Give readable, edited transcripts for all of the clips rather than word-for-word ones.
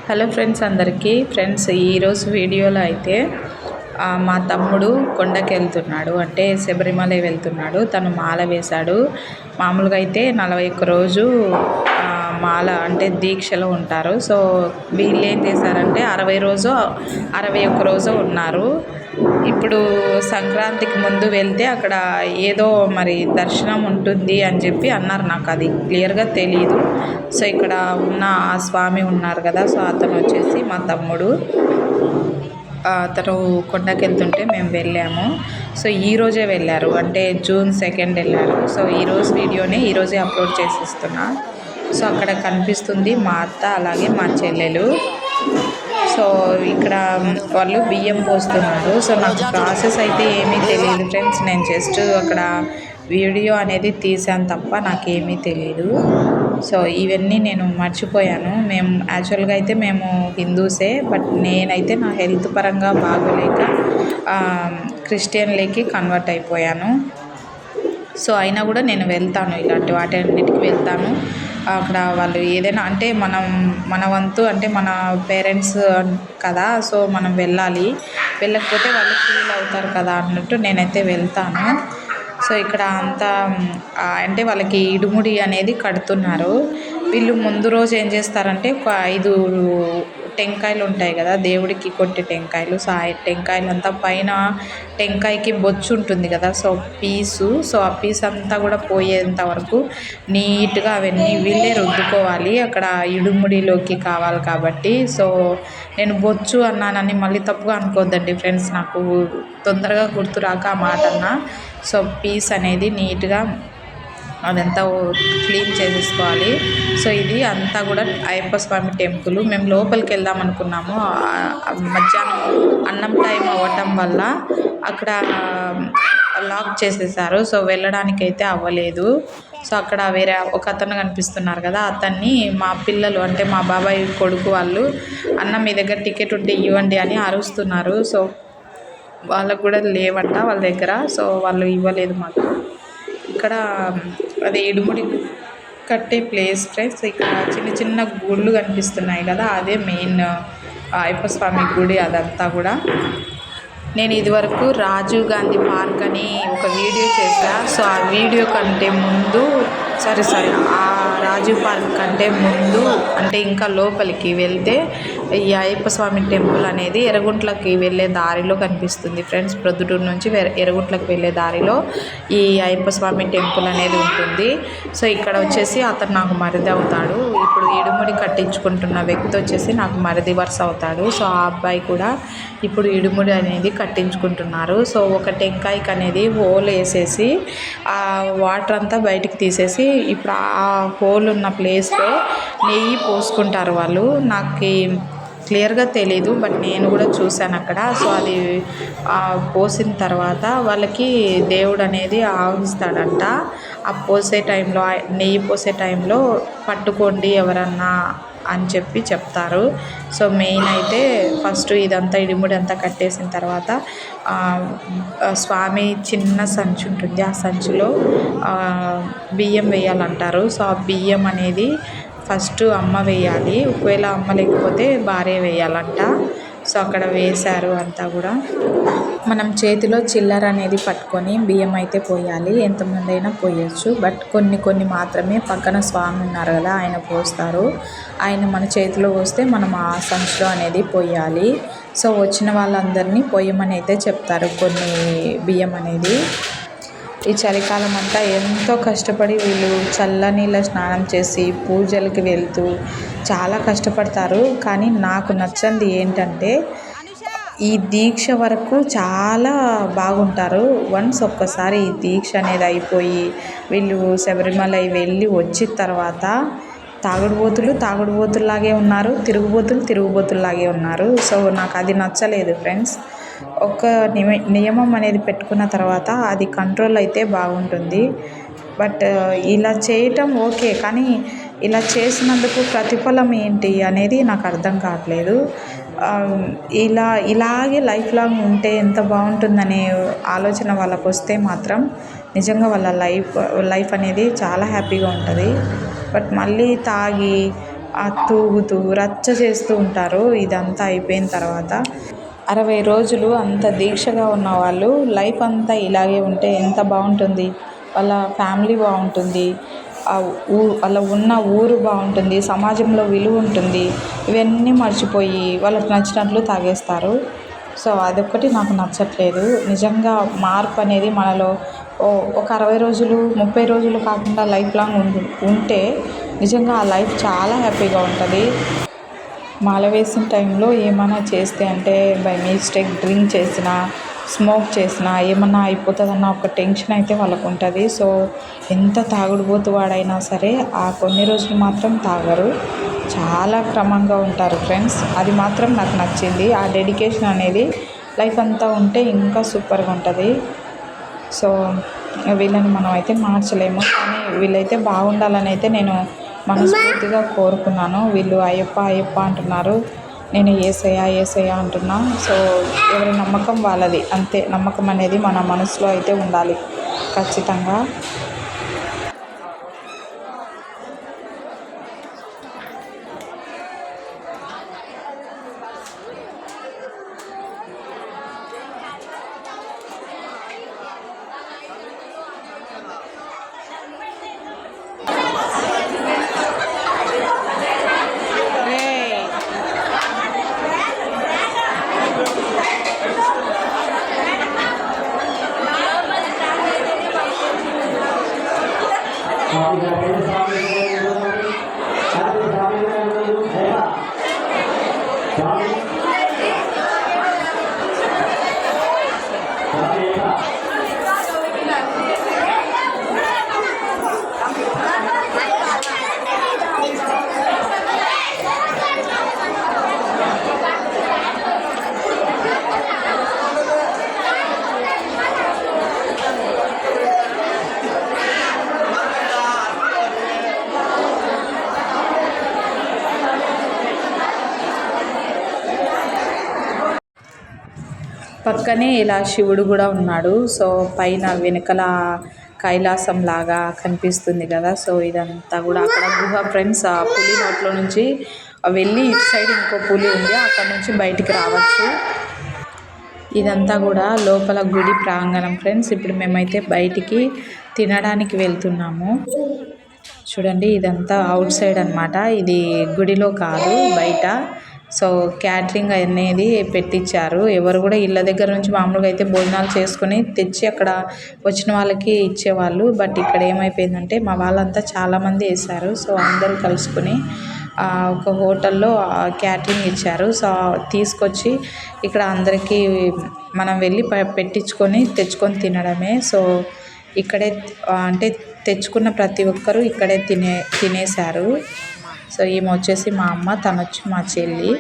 Hello friends, అందరికీ ఈరోజు వీడియోలో అయితే మా తమ్ముడు కొండకి వెళ్తున్నాడు, అంటే శబరిమల వెళ్తున్నాడు. తను మాల వేశాడు. మామూలుగా అయితే 41 రోజు మాల అంటే దీక్షలో ఉంటారు. సో వీళ్ళు ఏం చేశారంటే 61 రోజు ఉన్నారు. ఇప్పుడు సంక్రాంతికి ముందు వెళ్తే అక్కడ ఏదో మరి దర్శనం ఉంటుంది అని చెప్పి అన్నారు. నాకు అది క్లియర్గా తెలియదు. సో ఇక్కడ ఉన్న ఆ స్వామి ఉన్నారు కదా, సో అతను వచ్చేసి మా తమ్ముడు. అతను కొండకి వెళ్తుంటే మేము వెళ్ళాము. సో ఈరోజే వెళ్ళారు, అంటే June 2 వెళ్ళారు. సో ఈరోజు వీడియోని ఈరోజే అప్లోడ్ చేసిస్తున్నా. సో అక్కడ కనిపిస్తుంది మా అత్త, అలాగే మా చెల్లెలు. సో ఇక్కడ వాళ్ళు బియ్యం పోస్తున్నారు. సో నాకు ప్రాసెస్ అయితే ఏమీ తెలియదు ఫ్రెండ్స్. నేను జస్ట్ అక్కడ వీడియో అనేది తీసాను తప్ప నాకేమీ తెలియదు. సో ఇవన్నీ నేను మర్చిపోయాను. యాక్చువల్గా అయితే మేము హిందూసే, బట్ నేనైతే నా హెల్త్ పరంగా బాగోలేక క్రిస్టియన్లోకి కన్వర్ట్ అయిపోయాను. సో అయినా కూడా నేను వెళ్తాను, ఇలాంటి వాటన్నిటికి వెళ్తాను. అక్కడ వాళ్ళు ఏదైనా అంటే మన వంతు అంటే మన పేరెంట్స్ కదా, సో మనం వెళ్ళాలి. వెళ్ళకపోతే వాళ్ళు ఫీల్ అవుతారు కదా అన్నట్టు నేనైతే వెళ్తాను. సో ఇక్కడ అంతా అంటే వాళ్ళకి ఇడుముడి అనేది కడుతున్నారు. వీళ్ళు ముందు రోజు ఏం చేస్తారంటే ఒక 5 టెంకాయలు ఉంటాయి కదా, దేవుడికి కొట్టే టెంకాయలు. సో ఆ టెంకాయలు అంతా పైన టెంకాయకి బొచ్చు ఉంటుంది కదా, సో ఆ పీస్ అంతా కూడా పోయేంత వరకు నీట్గా అవన్నీ వీళ్ళే రుద్దుకోవాలి. అక్కడ ఇడుముడిలోకి కావాలి కాబట్టి. సో నేను బొచ్చు అన్నానని మళ్ళీ తప్పుగా అనుకోవద్దండి ఫ్రెండ్స్, నాకు తొందరగా గుర్తురాక ఆ మాట అన్నా. సో పీస్ అనేది నీట్గా అదంతా క్లీన్ చేసేసుకోవాలి. సో ఇది అంతా కూడా అయ్యప్ప స్వామి టెంపుల్. మేము లోపలికి వెళ్దాం అనుకున్నాము. మధ్యాహ్నం అన్నం టైం అవ్వటం వల్ల అక్కడ లాక్ చేసేసారు. సో వెళ్ళడానికి అయితే అవ్వలేదు. సో అక్కడ వేరే ఒక అతను కనిపిస్తున్నారు కదా, అతన్ని మా పిల్లలు అంటే మా బాబాయ్ కొడుకు వాళ్ళు, అన్న మీ దగ్గర టికెట్ ఉంటే ఇవ్వండి అని అరుస్తున్నారు. సో వాళ్ళకు కూడా లేవంట వాళ్ళ దగ్గర. సో వాళ్ళు ఇవ్వలేదు మాకు. ఇక్కడ అదే ఇడుముడి కట్టే ప్లేస్ ఫ్రెండ్స్. ఇక్కడ చిన్న చిన్న గుళ్ళు కనిపిస్తున్నాయి కదా, అదే మెయిన్ అయ్యప్ప స్వామి గుడి అదంతా కూడా. నేను ఇదివరకు రాజీవ్ గాంధీ పార్క్ అని ఒక వీడియో చేశాను. సో ఆ వీడియో కంటే ముందు ఆ రాజీవ్ పార్క్ కంటే ముందు అంటే ఇంకా లోపలికి వెళ్తే ఈ అయ్యప్ప స్వామి టెంపుల్ అనేది ఎర్రగుంట్లకి వెళ్ళే దారిలో కనిపిస్తుంది ఫ్రెండ్స్. ప్రొద్దుటూరు నుంచి ఎర్రగుంట్లకి వెళ్ళే దారిలో ఈ అయ్యప్ప స్వామి టెంపుల్ అనేది ఉంటుంది. సో ఇక్కడ వచ్చేసి అతను నాకు మరిది అవుతాడు. ఇప్పుడు ఇడుముడి కట్టించుకుంటున్న వ్యక్తి వచ్చేసి నాకు మరిది వరుస అవుతాడు. సో ఆ అబ్బాయి కూడా ఇప్పుడు ఇడుముడి అనేది కట్టించుకుంటున్నారు. సో ఒక టెంకాయకి అనేది హోల్ వేసేసి ఆ వాటర్ అంతా బయటికి తీసేసి ఇప్పుడు ఆ హోల్ ఉన్న ప్లేస్లో నెయ్యి పోసుకుంటారు వాళ్ళు. నాకు క్లియర్గా తెలీదు, బట్ నేను కూడా చూశాను అక్కడ. సో అది పోసిన తర్వాత వాళ్ళకి దేవుడు అనేది ఆవహిస్తాడంట. ఆ పోసే టైంలో, నెయ్యి పోసే టైంలో పట్టుకోండి ఎవరన్నా అని చెప్పి చెప్తారు. సో మెయిన్ అయితే ఫస్ట్ ఇదంతా ఇడుముడి అంతా కట్టేసిన తర్వాత స్వామి చిన్న సంచి ఉంటుంది, ఆ సంచిలో బియ్యం వేయాలంటారు. సో ఆ బియ్యం అనేది ఫస్ట్ అమ్మ వేయాలి, ఒకవేళ అమ్మ లేకపోతే భార్య వేయాలంట. సో అక్కడ వేశారు అంతా కూడా. మనం చేతిలో చిల్లర అనేది పట్టుకొని బియ్యం అయితే పోయాలి. ఎంతమంది అయినా పోయచ్చు, బట్ కొన్ని మాత్రమే పక్కన స్వామి ఉన్నారు కదా, ఆయన పోస్తారు. ఆయన మన చేతిలో పోస్తే మనం ఆ సంచిలో అనేది పోయాలి. సో వచ్చిన వాళ్ళందరినీ పోయమని అయితే చెప్తారు కొన్ని బియ్యం అనేది. ఈ చలికాలం అంతా ఎంతో కష్టపడి వీళ్ళు చల్లనీళ్ళ స్నానం చేసి పూజలకి వెళ్తూ చాలా కష్టపడతారు. కానీ నాకు నచ్చంది ఏంటంటే ఈ దీక్ష వరకు చాలా బాగుంటారు. వన్స్ ఒక్కసారి ఈ దీక్ష అనేది అయిపోయి వీళ్ళు శబరిమల వెళ్ళి వచ్చిన తర్వాత తాగుడుబోతుల్లాగే ఉన్నారు, తిరుగుబోతుల్లాగే ఉన్నారు. సో నాకు అది నచ్చలేదు ఫ్రెండ్స్. ఒక నియమం అనేది పెట్టుకున్న తర్వాత అది కంట్రోల్ అయితే బాగుంటుంది. బట్ ఇలా చేయటం ఓకే, కానీ ఇలా చేసినందుకు ప్రతిఫలం ఏంటి అనేది నాకు అర్థం కావట్లేదు. ఇలాగే లైఫ్ లాంగ్ ఉంటే ఎంత బాగుంటుందనే ఆలోచన వాళ్ళకు వస్తే మాత్రం నిజంగా వాళ్ళ లైఫ్ అనేది చాలా హ్యాపీగా ఉంటుంది. బట్ మళ్ళీ తాగి తూగుతూ రచ్చ చేస్తూ ఉంటారు. ఇదంతా అయిపోయిన తర్వాత 60 రోజులు అంత దీక్షగా ఉన్నవాళ్ళు లైఫ్ అంతా ఇలాగే ఉంటే ఎంత బాగుంటుంది. వాళ్ళ ఫ్యామిలీ బాగుంటుంది, వాళ్ళ ఉన్న ఊరు బాగుంటుంది, సమాజంలో విలువ ఉంటుంది. ఇవన్నీ మర్చిపోయి వాళ్ళకి నచ్చినట్లు తాగేస్తారు. సో అదొక్కటి నాకు నచ్చట్లేదు. నిజంగా మార్పు అనేది మనలో ఒక 60 రోజులు 30 రోజులు కాకుండా లైఫ్ లాంగ్ ఉంటే నిజంగా ఆ లైఫ్ చాలా హ్యాపీగా ఉంటుంది. మాల వేసిన టైంలో ఏమైనా చేస్తే అంటే బై మిస్టేక్ డ్రింక్ చేసినా, స్మోక్ చేసినా ఏమన్నా అయిపోతుందన్న ఒక టెన్షన్ అయితే వాళ్ళకు ఉంటుంది. సో ఎంత తాగుడుపోతు వాడైనా సరే ఆ కొన్ని రోజులు మాత్రం తాగరు, చాలా క్రమంగా ఉంటారు ఫ్రెండ్స్. అది మాత్రం నాకు నచ్చింది. ఆ డెడికేషన్ అనేది లైఫ్ అంతా ఉంటే ఇంకా సూపర్గా ఉంటుంది. సో వీళ్ళని మనం అయితే మార్చలేము, కానీ వీళ్ళైతే బాగుండాలని అయితే నేను మనస్ఫూర్తిగా కోరుకున్నాను. వీళ్ళు అయ్యప్ప అయ్యప్ప అంటున్నారు, నేను యేసయ్య అంటున్నా. సో ఎవరి నమ్మకం వాళ్ళది, అంతే. నమ్మకం అనేది మన మనసులో అయితే ఉండాలి ఖచ్చితంగా. పక్కనే ఇలా శివుడు కూడా ఉన్నాడు. సో పైన వెనకల కైలాసం లాగా కనిపిస్తుంది కదా. సో ఇదంతా కూడా అక్కడ గుహ ఫ్రెండ్స్. ఆ పులి నోట్లో నుంచి వెళ్ళి ఇటు సైడ్ ఇంకో పులి ఉంది, అక్కడ నుంచి బయటికి రావచ్చు. ఇదంతా కూడా లోపల గుడి ప్రాంగణం ఫ్రెండ్స్. ఇప్పుడు మేమైతే బయటికి తినడానికి వెళ్తున్నాము. చూడండి, ఇదంతా అవుట్ సైడ్ అనమాట, ఇది గుడిలో కాదు, బయట. సో క్యాటరింగ్ అనేది పెట్టించారు. ఎవరు కూడా ఇళ్ళ దగ్గర నుంచి మామూలుగా అయితే భోజనాలు చేసుకుని తెచ్చి అక్కడ వచ్చిన వాళ్ళకి ఇచ్చేవాళ్ళు. బట్ ఇక్కడ ఏమైపోయిందంటే మా వాళ్ళంతా చాలామంది వేశారు. సో అందరూ కలుసుకొని ఒక హోటల్లో క్యాటరింగ్ ఇచ్చారు. సో తీసుకొచ్చి ఇక్కడ అందరికీ మనం వెళ్ళి పెట్టించుకొని తెచ్చుకొని తినడమే. సో ఇక్కడే అంటే తెచ్చుకున్న ప్రతి ఒక్కరూ ఇక్కడే తినేశారు. సో ఈమె వచ్చేసి మా అమ్మ, తను వచ్చి మా చెల్లి.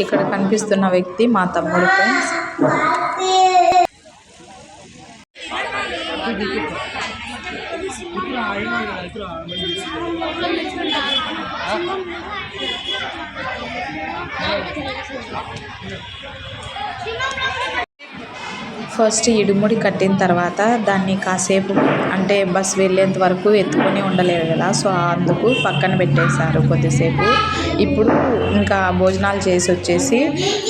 ఇక్కడ కనిపిస్తున్న వ్యక్తి మా తమ్ముడు ఫ్రెండ్స్. ఫస్ట్ ఇడుముడి కట్టిన తర్వాత దాన్ని కాసేపు అంటే బస్ వెళ్ళేంత వరకు ఎత్తుకొని ఉండలేరు కదా. సో అందుకు పక్కన పెట్టేశారు కొద్దిసేపు. ఇప్పుడు ఇంకా భోజనాలు చేసి వచ్చేసి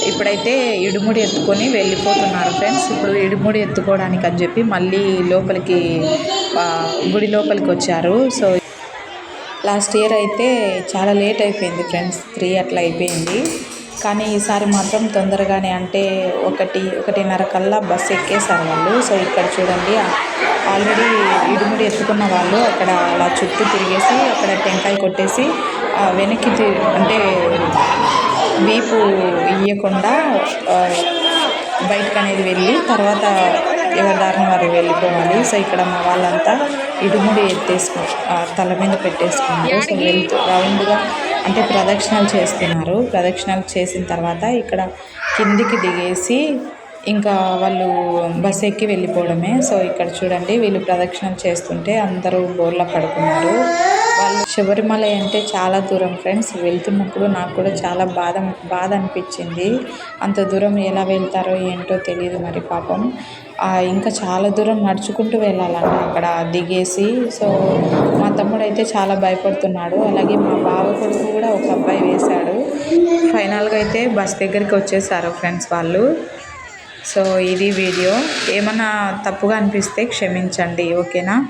ఇప్పుడైతే ఇడుముడి ఎత్తుకొని వెళ్ళిపోతున్నారు ఫ్రెండ్స్. ఇప్పుడు ఇడుముడి ఎత్తుకోవడానికి అని చెప్పి మళ్ళీ లోపలికి గుడి లోపలికి వచ్చారు. సో లాస్ట్ ఇయర్ అయితే చాలా లేట్ అయిపోయింది ఫ్రెండ్స్, 3 అట్లా అయిపోయింది. కానీ ఈసారి మాత్రం తొందరగానే, అంటే 1:30 కల్లా బస్సు ఎక్కేశారు వాళ్ళు. సో ఇక్కడ చూడండి, ఆల్రెడీ ఇడుముడి ఎత్తుకున్న వాళ్ళు అక్కడ అలా చుట్టూ తిరిగేసి అక్కడ టెంకాయ కొట్టేసి వెనక్కి అంటే వీపు ఇయ్యకుండా బయటకు అనేది వెళ్ళి తర్వాత ఎవరి దారిని వారు వెళ్ళిపోవాలి. సో ఇక్కడ మా వాళ్ళంతా ఇడుముడి తల మీద పెట్టేసుకున్నారు. సో వెళ్తూ రౌండ్గా అంటే ప్రదక్షిణలు చేస్తున్నారు. ప్రదక్షిణలు చేసిన తర్వాత ఇక్కడ కిందికి దిగేసి ఇంకా వాళ్ళు బస్ ఎక్కి వెళ్ళిపోవడమే. సో ఇక్కడ చూడండి, వీళ్ళు ప్రదక్షిణలు చేస్తుంటే అందరూ బోర్లా పడుకున్నారు. వాళ్ళు శబరిమల అంటే చాలా దూరం ఫ్రెండ్స్. వెళ్తున్నప్పుడు నాకు కూడా చాలా బాధ అనిపించింది. అంత దూరం ఎలా వెళ్తారో ఏంటో తెలియదు మరి పాపం. ఇంకా చాలా దూరం నడుచుకుంటూ వెళ్ళాలంట అక్కడ దిగేసి. సో మా తమ్ముడైతే చాలా భయపడుతున్నాడు. అలాగే మా బావ కొడుకు కూడా ఒక అబ్బాయి వేశాడు. ఫైనల్గా అయితే బస్ దగ్గరికి వచ్చేసారు ఫ్రెండ్స్ వాళ్ళు. సో ఇది వీడియో. ఏమన్నా తప్పుగా అనిపిస్తే క్షమించండి, ఓకేనా.